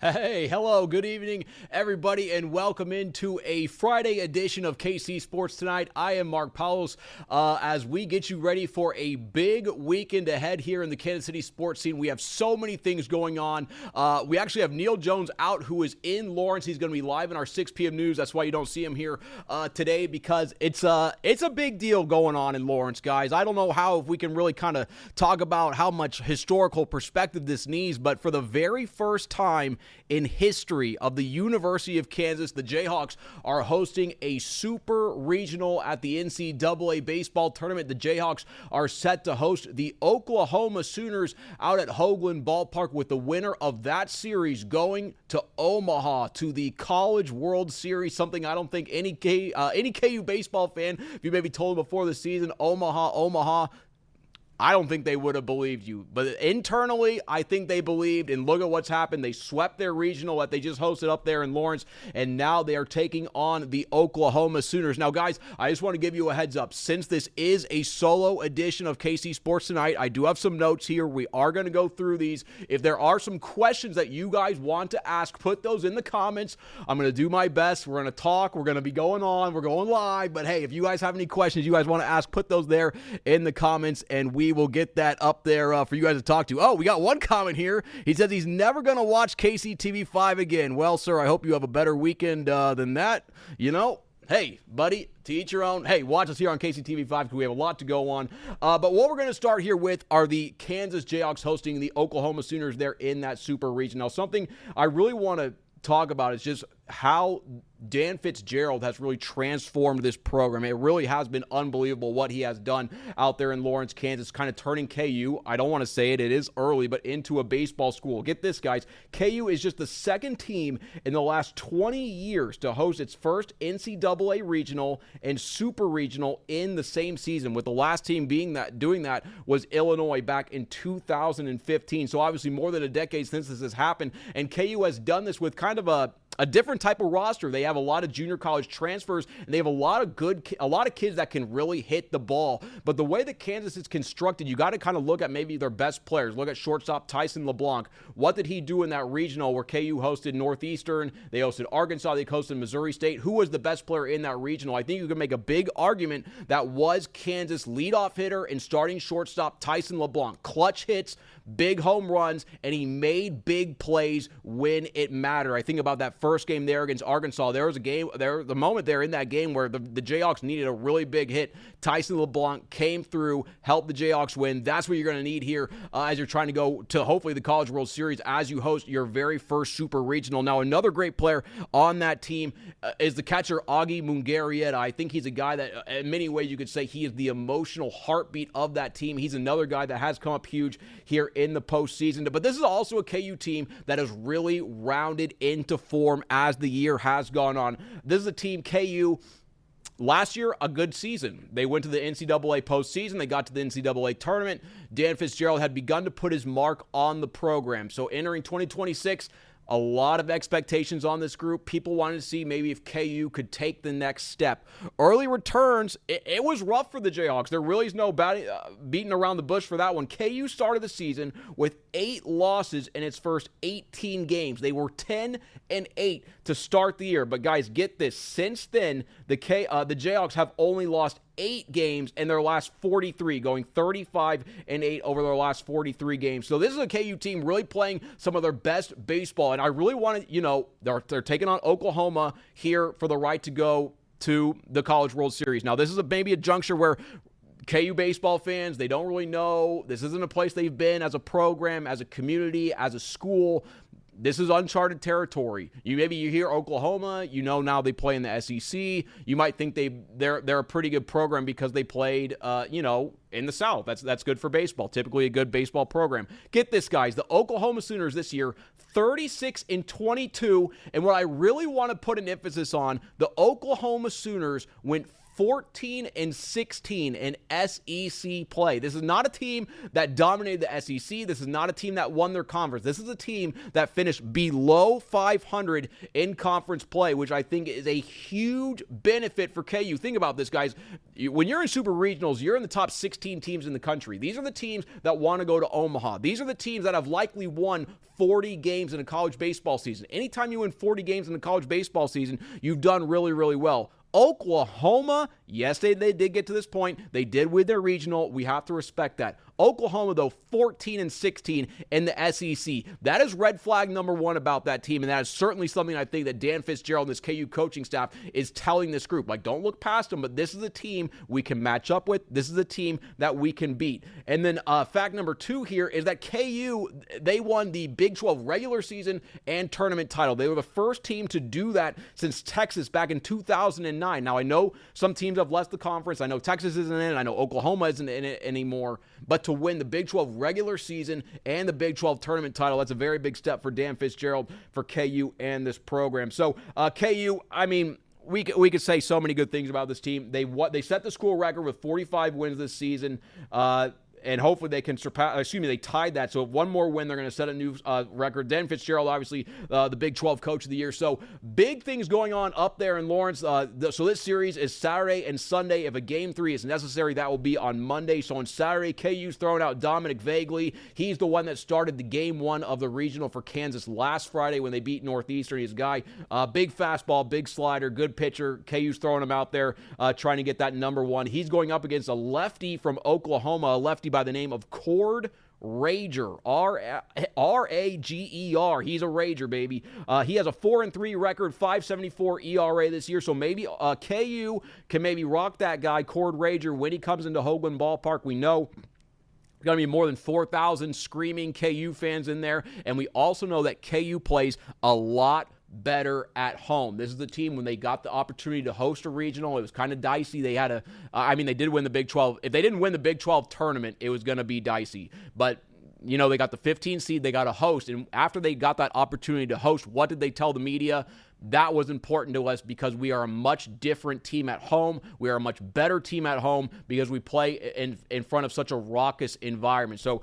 Hey, hello, good evening, everybody, and welcome into a Friday edition of KC Sports Tonight. I am Mark Poulose as we get you ready for a big weekend ahead here in the Kansas City sports scene. We have so many things going on. We actually have Neil Jones out, who is in Lawrence. He's going to be live in our 6 p.m. news. That's why you don't see him here today, because it's a big deal going on in Lawrence, guys. I don't know if we can really kind of talk about how much historical perspective this needs, but for the very first time in history of the University of Kansas, the Jayhawks are hosting a super regional at the NCAA baseball tournament. The Jayhawks are set to host the Oklahoma Sooners out at Hoagland Ballpark, with the winner of that series going to Omaha to the College World Series, something I don't think any KU baseball fan, if you maybe told them before the season, Omaha, I don't think they would have believed you. But internally, I think they believed, and look at what's happened. They swept their regional that they just hosted up there in Lawrence, and now they are taking on the Oklahoma Sooners. Now, guys, I just want to give you a heads up. Since this is a solo edition of KC Sports Tonight, I do have some notes here. We are going to go through these. If there are some questions that you guys want to ask, put those in the comments. I'm going to do my best. We're going to talk. We're going to be going on. We're going live. But, hey, if you guys have any questions you guys want to ask, put those there in the comments, and we will get that up there for you guys to talk to. Oh, we got one comment here. He says he's never going to watch KCTV5 again. Well, sir, I hope you have a better weekend than that. You know, hey, buddy, to each your own. Hey, watch us here on KCTV5 because we have a lot to go on. But what we're going to start here with are the Kansas Jayhawks hosting the Oklahoma Sooners there in that super region. Now, something I really want to talk about is just how Dan Fitzgerald has really transformed this program. It really has been unbelievable what he has done out there in Lawrence, Kansas, kind of turning KU, I don't want to say it is early, but into a baseball school. Get this, guys. KU is just the second team in the last 20 years to host its first NCAA regional and super regional in the same season, with the last team doing that was Illinois back in 2015. So obviously more than a decade since this has happened, and KU has done this with kind of a different type of roster. They have a lot of junior college transfers, and they have a lot of kids that can really hit the ball. But the way that Kansas is constructed, you got to kind of look at maybe their best players. Look at shortstop Tyson LeBlanc. What did he do in that regional where KU hosted Northeastern? They hosted Arkansas. They hosted Missouri State. Who was the best player in that regional? I think you can make a big argument that was Kansas leadoff hitter and starting shortstop Tyson LeBlanc. Clutch hits, big home runs, and he made big plays when it mattered. I think about that first game there against Arkansas. There was the moment there in that game where the Jayhawks needed a really big hit. Tyson LeBlanc came through, helped the Jayhawks win. That's what you're going to need here as you're trying to go to hopefully the College World Series as you host your very first super regional. Now, another great player on that team is the catcher Augie Mungarieta. I think he's a guy that in many ways you could say he is the emotional heartbeat of that team. He's another guy that has come up huge here in the postseason. But this is also a KU team that has really rounded into form as the year has gone on. This is a team, KU, last year, a good season. They went to the NCAA postseason. They got to the NCAA tournament. Dan Fitzgerald had begun to put his mark on the program. So entering 2026, a lot of expectations on this group. People wanted to see maybe if KU could take the next step. Early returns, it was rough for the Jayhawks. There really is no beating around the bush for that one. KU started the season with 8 losses in its first 18 games. They were 10-8 to start the year. But guys, get this. Since then, the Jayhawks have only lost 8 games in their last 43, going 35-8 over their last 43 games. So this is a KU team really playing some of their best baseball, and I really want to, they're taking on Oklahoma here for the right to go to the College World Series. Now, this is maybe a juncture where KU baseball fans, they don't really know. This isn't a place they've been as a program, as a community, as a school. This is uncharted territory. You hear Oklahoma, now they play in the SEC. You might think they're a pretty good program because they played in the South. That's good for baseball. Typically a good baseball program. Get this, guys. The Oklahoma Sooners this year, 36-22, and what I really want to put an emphasis on, the Oklahoma Sooners went 14-16 in SEC play. This is not a team that dominated the SEC. This is not a team that won their conference. This is a team that finished below 500 in conference play, which I think is a huge benefit for KU. Think about this, guys. When you're in super regionals, you're in the top 16 teams in the country. These are the teams that want to go to Omaha. These are the teams that have likely won 40 games in a college baseball season. Anytime you win 40 games in a college baseball season, you've done really, really well. Oklahoma, yes, they did get to this point. They did win their regional. We have to respect that. Oklahoma, though, 14-16 in the SEC. That is red flag number one about that team, and that is certainly something I think that Dan Fitzgerald and this KU coaching staff is telling this group. Like, don't look past them, but this is a team we can match up with. This is a team that we can beat. And then fact number two here is that KU, they won the Big 12 regular season and tournament title. They were the first team to do that since Texas back in 2009. Now, I know some teams have left the conference. I know Texas isn't in it. I know Oklahoma isn't in it anymore. But to win the Big 12 regular season and the Big 12 tournament title, that's a very big step for Dan Fitzgerald, for KU and this program. So KU, I mean, we could say so many good things about this team. They set the school record with 45 wins this season. And hopefully they can surpass, they tied that. So if one more win, they're going to set a new record. Dan Fitzgerald, obviously, the Big 12 Coach of the Year. So big things going on up there in Lawrence. So this series is Saturday and Sunday. If a Game 3 is necessary, that will be on Monday. So on Saturday, KU's throwing out Dominic Vagley. He's the one that started the Game 1 of the regional for Kansas last Friday when they beat Northeastern. He's a guy, big fastball, big slider, good pitcher. KU's throwing him out there, trying to get that number one. He's going up against a lefty from Oklahoma, a lefty by the name of Cord Rager, R-A-G-E-R. He's a Rager, baby. He has a 4-3 record, 5.74 ERA this year, so maybe KU can maybe rock that guy, Cord Rager, when he comes into Hoagland Ballpark. We know there's going to be more than 4,000 screaming KU fans in there, and we also know that KU plays a lot better at home. This is the team, when they got the opportunity to host a regional, it was kind of dicey. They had they did win the Big 12. If they didn't win the Big 12 tournament, it was going to be dicey. But, they got the 15 seed, they got a host. And after they got that opportunity to host, what did they tell the media? That was important to us because we are a much different team at home. We are a much better team at home because we play in front of such a raucous environment. So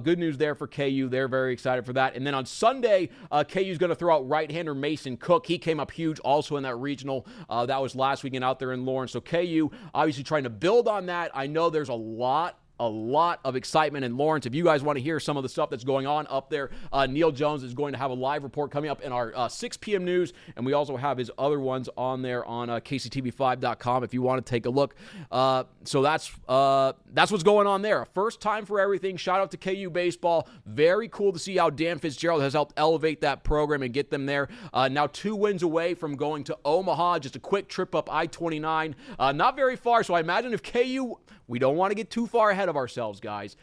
good news there for KU. They're very excited for that. And then on Sunday, KU is going to throw out right-hander Mason Cook. He came up huge also in that regional. That was last weekend out there in Lawrence. So KU obviously trying to build on that. I know there's a lot of excitement in Lawrence. If you guys want to hear some of the stuff that's going on up there, Neil Jones is going to have a live report coming up in our 6 p.m. news, and we also have his other ones on there on KCTV5.com if you want to take a look. So that's what's going on there. First time for everything. Shout out to KU Baseball. Very cool to see how Dan Fitzgerald has helped elevate that program and get them there. Now 2 wins away from going to Omaha, just a quick trip up I-29. Not very far, so I imagine if KU, we don't want to get too far ahead of ourselves, guys.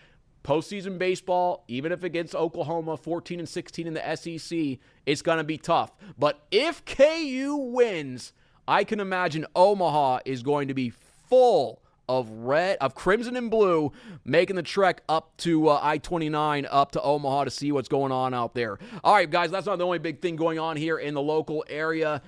Postseason baseball, even if against Oklahoma, 14-16 in the SEC, it's going to be tough. But if KU wins, I can imagine Omaha is going to be full of crimson and blue, making the trek up to I-29, up to Omaha to see what's going on out there. All right, guys, that's not the only big thing going on here in the local area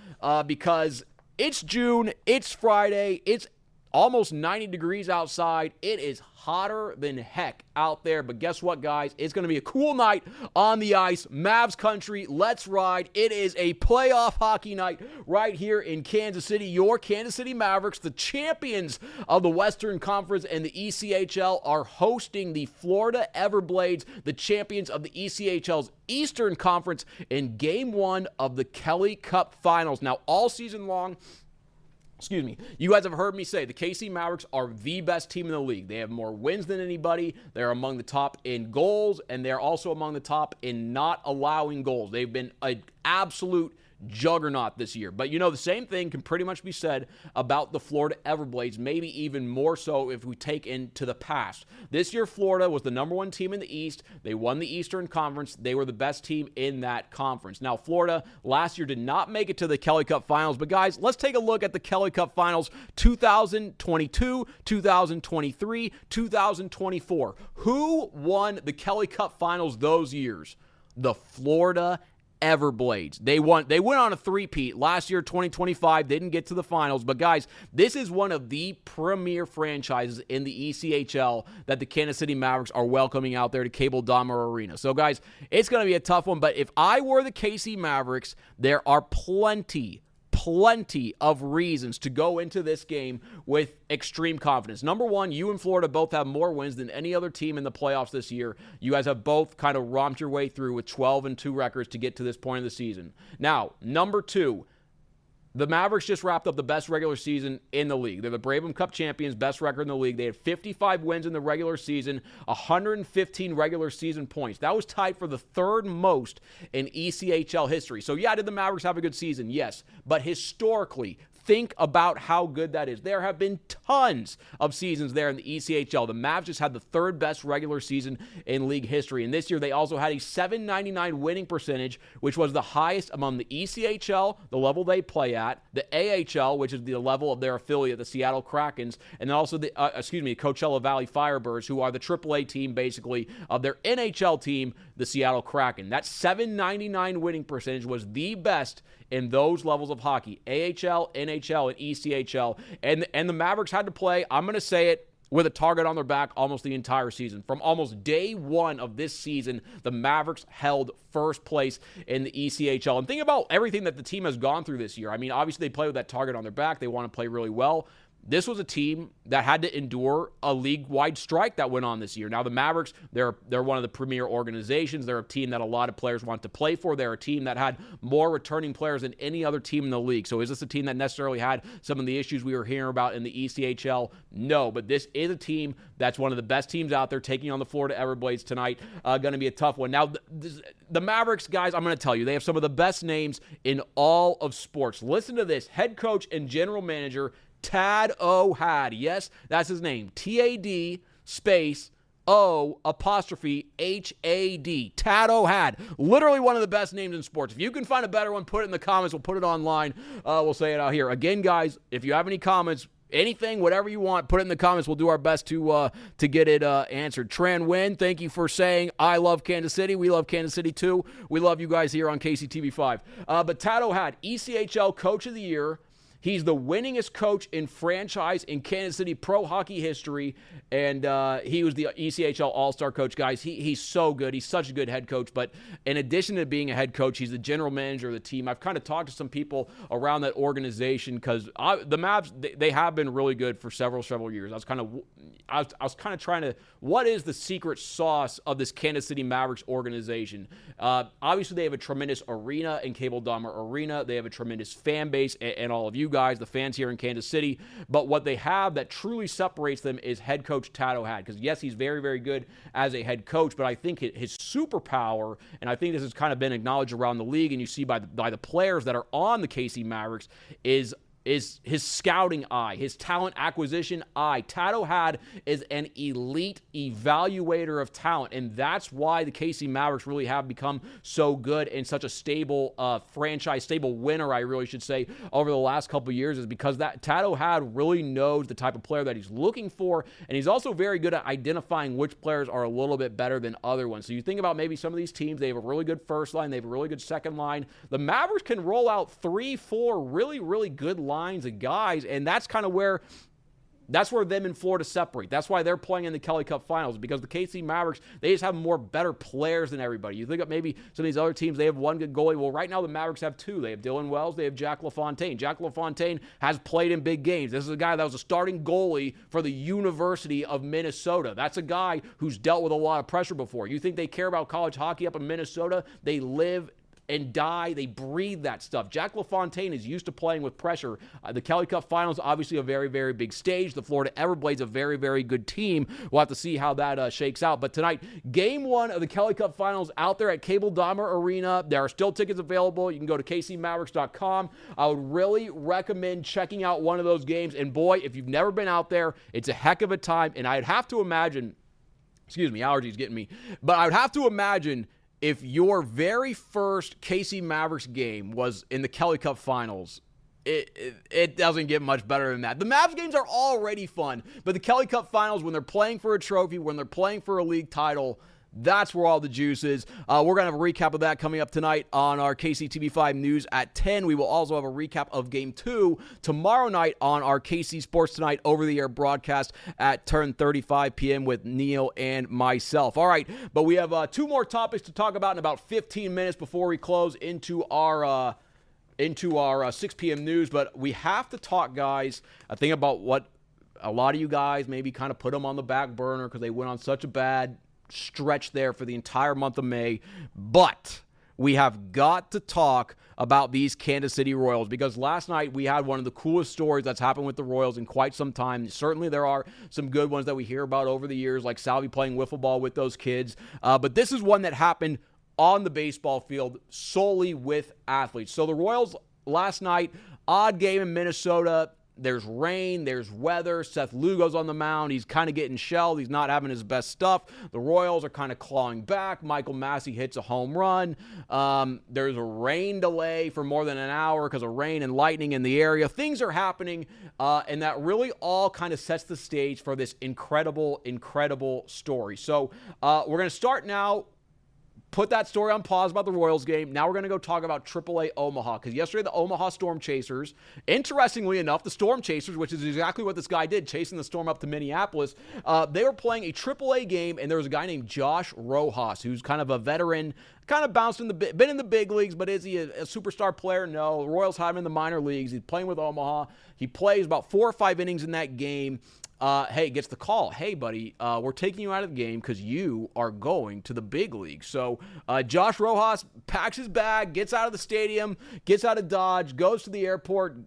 because it's June, it's Friday, it's almost 90 degrees outside. It is hotter than heck out there. But guess what, guys? It's going to be a cool night on the ice. Mavs country, let's ride. It is a playoff hockey night right here in Kansas City. Your Kansas City Mavericks, the champions of the Western Conference and the ECHL, are hosting the Florida Everblades, the champions of the ECHL's Eastern Conference, in Game 1 of the Kelly Cup Finals. Now, all season long, you guys have heard me say the KC Mavericks are the best team in the league. They have more wins than anybody. They're among the top in goals, and they're also among the top in not allowing goals. They've been an absolute juggernaut this year. But the same thing can pretty much be said about the Florida Everblades, maybe even more so if we take into the past. This year, Florida was the number 1 team in the East. They won the Eastern Conference. They were the best team in that conference. Now, Florida last year did not make it to the Kelly Cup Finals. But guys, let's take a look at the Kelly Cup Finals 2022, 2023, 2024. Who won the Kelly Cup Finals those years? The Florida Everblades. They went on a three-peat. Last year, 2025, they didn't get to the finals. But, guys, this is one of the premier franchises in the ECHL that the Kansas City Mavericks are welcoming out there to Cable Dahmer Arena. So, guys, it's going to be a tough one. But if I were the KC Mavericks, there are plenty of reasons to go into this game with extreme confidence. Number one, you and Florida both have more wins than any other team in the playoffs this year. You guys have both kind of romped your way through with 12-2 records to get to this point of the season. Now, number two, the Mavericks just wrapped up the best regular season in the league. They're the Brabham Cup champions, best record in the league. They had 55 wins in the regular season, 115 regular season points. That was tied for the third most in ECHL history. So, yeah, did the Mavericks have a good season? Yes. But historically, think about how good that is. There have been tons of seasons there in the ECHL. The Mavs just had the third best regular season in league history. And this year they also had a .799 winning percentage, which was the highest among the ECHL, the level they play at, the AHL, which is the level of their affiliate, the Seattle Krakens, and then also the Coachella Valley Firebirds, who are the AAA team basically of their NHL team, the Seattle Kraken. That .799 winning percentage was the best in those levels of hockey, AHL, NHL, and ECHL. And the Mavericks had to play, I'm going to say it, with a target on their back almost the entire season. From almost day one of this season, the Mavericks held first place in the ECHL. And think about everything that the team has gone through this year. I mean, obviously they play with that target on their back. They want to play really well. This was a team that had to endure a league-wide strike that went on this year. Now, the Mavericks, they're one of the premier organizations. They're a team that a lot of players want to play for. They're a team that had more returning players than any other team in the league. So is this a team that necessarily had some of the issues we were hearing about in the ECHL? No, but this is a team that's one of the best teams out there, taking on the Florida Everblades tonight. Going to be a tough one. Now, the Mavericks, guys, I'm going to tell you, they have some of the best names in all of sports. Listen to this. Head coach and general manager Tad O'Had. Yes, that's his name. T-A-D space O''H-A-D. Tad O'Had. Literally one of the best names in sports. If you can find a better one, put it in the comments. We'll put it online. We'll say it out here. Again, guys, if you have any comments, anything, whatever you want, put it in the comments. We'll do our best to get it answered. Tran Nguyen, thank you for saying, I love Kansas City. We love Kansas City, too. We love you guys here on KCTV5. But Tad O'Had, ECHL Coach of the Year. He's the winningest coach in franchise in Kansas City pro hockey history, and he was the ECHL All-Star coach, guys. He's so good. He's such a good head coach, but in addition to being a head coach, he's the general manager of the team. I've kind of talked to some people around that organization because the Mavs, they have been really good for several years. I was kind of trying to, what is the secret sauce of this Kansas City Mavericks organization? Obviously, they have a tremendous arena in Cable Dahmer Arena. They have a tremendous fan base, and all of you guys, the fans here in Kansas City. But what they have that truly separates them is head coach Tad O'Had. Because, yes, he's very, very good as a head coach, but I think his superpower, and I think this has kind of been acknowledged around the league, and you see by the players that are on the KC Mavericks, is his scouting eye, his talent acquisition eye. Tad O'Had is an elite evaluator of talent, and that's why the KC Mavericks really have become so good and such a stable franchise, stable winner, I really should say, over the last couple of years, is because that Tad O'Had really knows the type of player that he's looking for, and he's also very good at identifying which players are a little bit better than other ones. So you think about maybe some of these teams, they have a really good first line, they have a really good second line. The Mavericks can roll out 3-4 really, really good lines of guys, and that's kind of where them and Florida separate. That's why they're playing in the Kelly Cup Finals, because the KC Mavericks, they just have more better players than everybody. You think of maybe some of these other teams, they have one good goalie. Well, right now the Mavericks have two. They have Dylan Wells, they have Jack LaFontaine. Jack LaFontaine has played in big games. This is a guy that was a starting goalie for the University of Minnesota. That's a guy who's dealt with a lot of pressure before. You think they care about college hockey up in Minnesota? They live and die. They breathe that stuff. Jack LaFontaine is used to playing with pressure. The Kelly Cup Finals, obviously a very, very big stage. The Florida Everblades, a very, very good team. We'll have to see how that shakes out. But tonight, Game 1 of the Kelly Cup Finals out there at Cable Dahmer Arena. There are still tickets available. You can go to kcmavericks.com. I would really recommend checking out one of those games. And boy, if you've never been out there, it's a heck of a time. And I'd have to imagine, excuse me, allergies getting me, but I would have to imagine if your very first KC Mavericks game was in the Kelly Cup Finals, it doesn't get much better than that. The Mavs games are already fun, but the Kelly Cup Finals, when they're playing for a trophy, when they're playing for a league title, That's where all the juice is. We're going to have a recap of that coming up tonight on our KCTV5 News at 10. We will also have a recap of Game 2 tomorrow night on our KC Sports Tonight over-the-air broadcast at 10:35 p.m. with Neil and myself. All right, but we have 2 more topics to talk about in about 15 minutes before we close into our 6 p.m. news. But we have to talk, guys, I think about what a lot of you guys maybe kind of put them on the back burner because they went on such a bad stretch there for the entire month of May. But we have got to talk about these Kansas City Royals because last night we had one of the coolest stories that's happened with the Royals in quite some time. Certainly there are some good ones that we hear about over the years, like Salvi playing wiffle ball with those kids. But this is one that happened on the baseball field solely with athletes. So the Royals last night, odd game in Minnesota. There's rain, there's weather. Seth Lugo's on the mound. He's kind of getting shelled. He's not having his best stuff. The Royals are kind of clawing back. Michael Massey hits a home run. There's a rain delay for more than an hour because of rain and lightning in the area. Things are happening, and that really all kind of sets the stage for this incredible, incredible story. So we're going to start now. Put that story on pause about the Royals game. Now we're going to go talk about AAA Omaha because yesterday the Omaha Storm Chasers, interestingly enough, the Storm Chasers, which is exactly what this guy did, chasing the Storm up to Minneapolis, they were playing a AAA game, and there was a guy named Josh Rojas, who's kind of a veteran, kind of bounced been in the big leagues, but is he a superstar player? No. The Royals had him in the minor leagues. He's playing with Omaha. He plays about 4 or 5 innings in that game. Gets the call. Hey, buddy, we're taking you out of the game because you are going to the big league. So Josh Rojas packs his bag, gets out of the stadium, gets out of Dodge, goes to the airport.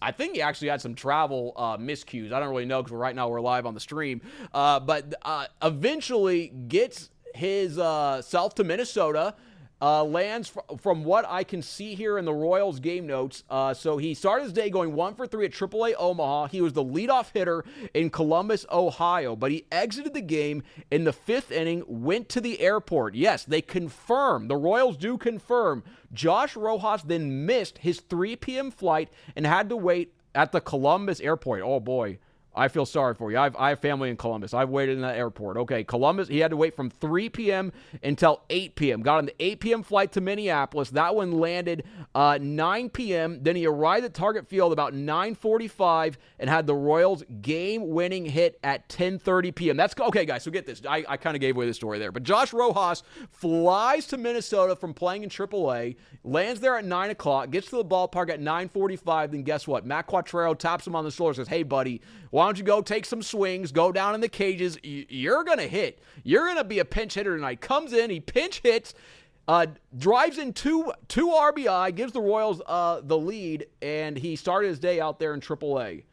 I think he actually had some travel miscues. I don't really know because right now we're live on the stream. But eventually gets his self to Minnesota. Lands from what I can see here in the Royals game notes. So he started his day going 1 for 3 at AAA Omaha. He was the leadoff hitter in Columbus, Ohio, but he exited the game in the 5th inning, went to the airport. Yes, they confirm. The Royals do confirm. Josh Rojas then missed his 3 p.m. flight and had to wait at the Columbus airport. Oh, boy. I feel sorry for you. I have family in Columbus. I've waited in that airport. Okay, Columbus, he had to wait from 3 p.m. until 8 p.m. Got on the 8 p.m. flight to Minneapolis. That one landed 9 p.m. Then he arrived at Target Field about 9:45 and had the Royals game-winning hit at 10:30 p.m. That's okay, guys, so get this. I kind of gave away the story there. But Josh Rojas flies to Minnesota from playing in AAA, lands there at 9 o'clock, gets to the ballpark at 9:45. Then guess what? Matt Quatrero taps him on the shoulder and says, hey, buddy, why don't you go take some swings, go down in the cages. You're going to hit. You're going to be a pinch hitter tonight. Comes in, he pinch hits, drives in two RBI, gives the Royals the lead, and he started his day out there in AAA.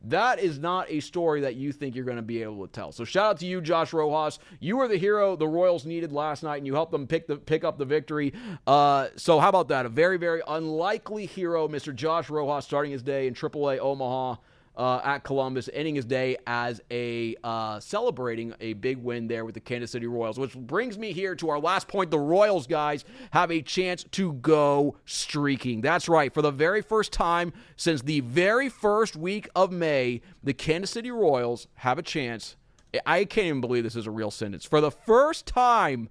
That is not a story that you think you're going to be able to tell. So shout out to you, Josh Rojas. You were the hero the Royals needed last night, and you helped them pick up the victory. So how about that? A very, very unlikely hero, Mr. Josh Rojas, starting his day in AAA Omaha. At Columbus, ending his day as a celebrating a big win there with the Kansas City Royals, which brings me here to our last point. The Royals, guys, have a chance to go streaking. That's right. For the very first time since the very first week of May, the Kansas City Royals have a chance. I can't even believe this is a real sentence. For the first time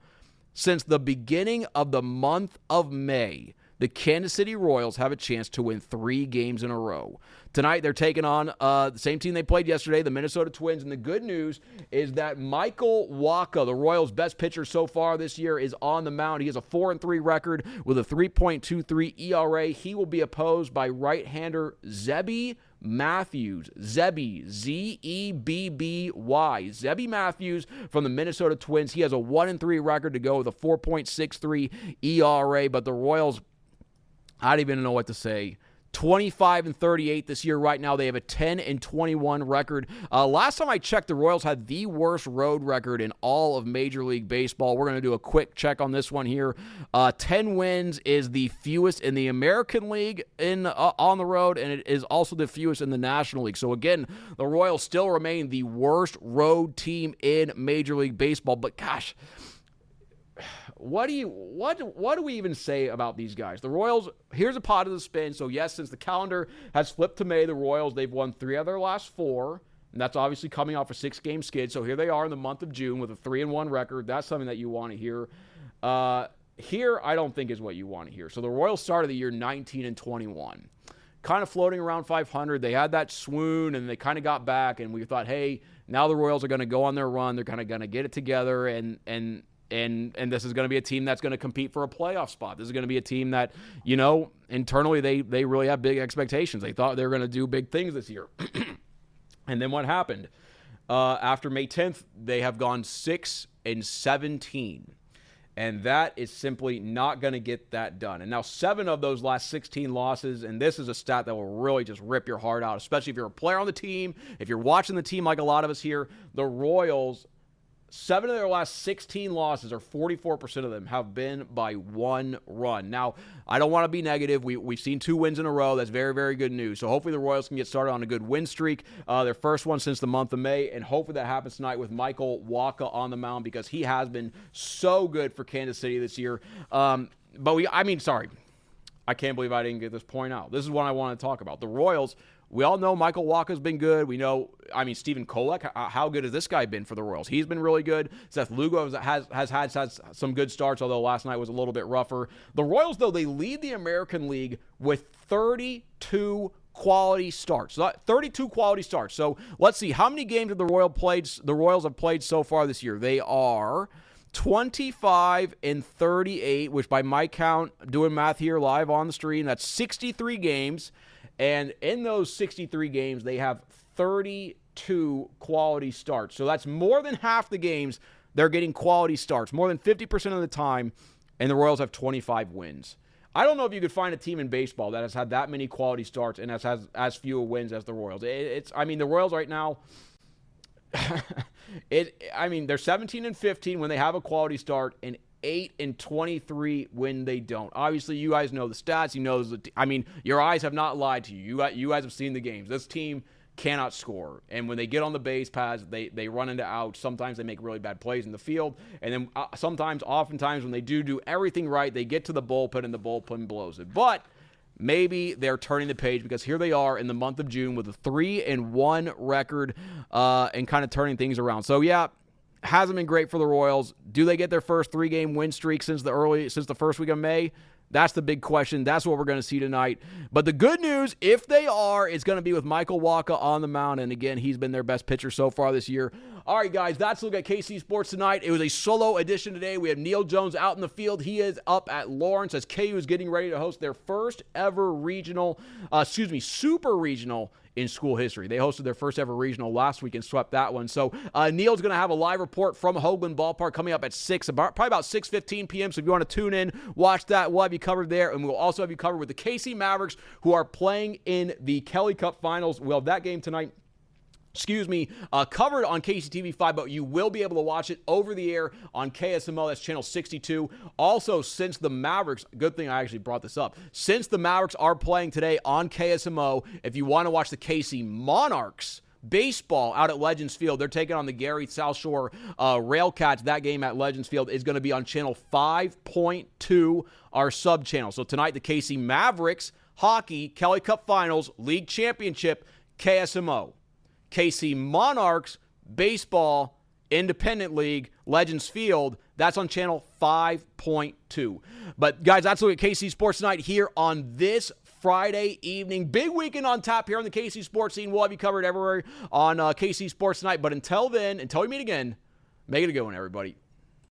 since the beginning of the month of May, the Kansas City Royals have a chance to win 3 games in a row. Tonight, they're taking on the same team they played yesterday, the Minnesota Twins. And the good news is that Michael Wacha, the Royals' best pitcher so far this year, is on the mound. He has a 4-3 record with a 3.23 ERA. He will be opposed by right-hander Zebby Matthews. Zebby, Z-E-B-B-Y. Zebby Matthews from the Minnesota Twins. He has a 1-3 record to go with a 4.63 ERA. But the Royals, I don't even know what to say. 25-38 this year. Right now, they have a 10-21 record. Last time I checked, the Royals had the worst road record in all of Major League Baseball. We're going to do a quick check on this one here. 10 wins is the fewest in the American League on the road, and it is also the fewest in the National League. So again, the Royals still remain the worst road team in Major League Baseball. But gosh, what do we even say about these guys? The Royals, here's a positive spin. So yes, since the calendar has flipped to May, the Royals, they've won 3 of their last 4. And that's obviously coming off a 6-game skid. So here they are in the month of June with a 3-1 record. That's something that you want to hear. Here, I don't think is what you want to hear. So the Royals started the year 19-21. Kind of floating around 500. They had that swoon, and they kind of got back, and we thought, hey, now the Royals are going to go on their run. They're kind of going to get it together, and this is going to be a team that's going to compete for a playoff spot. This is going to be a team that, internally they really have big expectations. They thought they were going to do big things this year. And then what happened? After May 10th, they have gone 6-17. And that is simply not going to get that done. And now 7 of those last 16 losses, and this is a stat that will really just rip your heart out, especially if you're a player on the team, if you're watching the team like a lot of us here, the Royals, 7 of their last 16 losses, or 44% of them, have been by 1 run. Now, I don't want to be negative. We've seen 2 wins in a row. That's very, very good news. So hopefully the Royals can get started on a good win streak, their first one since the month of May, and hopefully that happens tonight with Michael Wacha on the mound because he has been so good for Kansas City this year. Sorry. I can't believe I didn't get this point out. This is what I want to talk about. The Royals, we all know Michael Wacha's been good. We know, Stephen Kolek, how good has this guy been for the Royals? He's been really good. Seth Lugo has had some good starts, although last night was a little bit rougher. The Royals, though, they lead the American League with 32 quality starts. 32 quality starts. So let's see, how many games have the Royals have played so far this year? They are 25-38, which by my count, doing math here live on the stream, that's 63 games. And in those 63 games, they have 32 quality starts. So that's more than half the games they're getting quality starts, more than 50% of the time, and the Royals have 25 wins. I don't know if you could find a team in baseball that has had that many quality starts and has as few wins as the Royals. The Royals right now, they're 17-15 when they have a quality start, and 8-23 when they don't. Obviously, you guys know the stats. Your eyes have not lied to you. You guys have seen the games. This team cannot score. And when they get on the base paths, they run into outs. Sometimes they make really bad plays in the field. And then oftentimes, when they do everything right, they get to the bullpen and the bullpen blows it. But maybe they're turning the page because here they are in the month of June with a 3-1 record and kind of turning things around. So, yeah, hasn't been great for the Royals. Do they get their first 3-game win streak since the first week of May? That's the big question. That's what we're going to see tonight. But the good news, if they are, is going to be with Michael Wacha on the mound. And again, he's been their best pitcher so far this year. All right, guys, that's a look at KC Sports tonight. It was a solo edition today. We have Neil Jones out in the field. He is up at Lawrence as KU is getting ready to host their first ever super regional in school history. They hosted their first ever regional last week and swept that one. So Neil's going to have a live report from Hoagland Ballpark coming up at 6, probably about 6:15 p.m. So if you want to tune in, watch that. We'll have you covered there, and we'll also have you covered with the KC Mavericks, who are playing in the Kelly Cup Finals. We'll have that game tonight. Covered on KCTV5, but you will be able to watch it over the air on KSMO. That's channel 62. Also, since the Mavericks, good thing I actually brought this up, since the Mavericks are playing today on KSMO, if you want to watch the KC Monarchs baseball out at Legends Field, they're taking on the Gary South Shore Railcats. That game at Legends Field is going to be on channel 5.2, our sub-channel. So tonight, the KC Mavericks Hockey Kelly Cup Finals League Championship, KSMO. KC Monarchs Baseball Independent League Legends Field, that's on channel 5.2. But guys, that's a look at KC Sports tonight here on this Friday evening. Big weekend on tap here on the KC Sports scene. We'll have you covered everywhere on KC Sports tonight. But until then, until we meet again, make it a good one, everybody.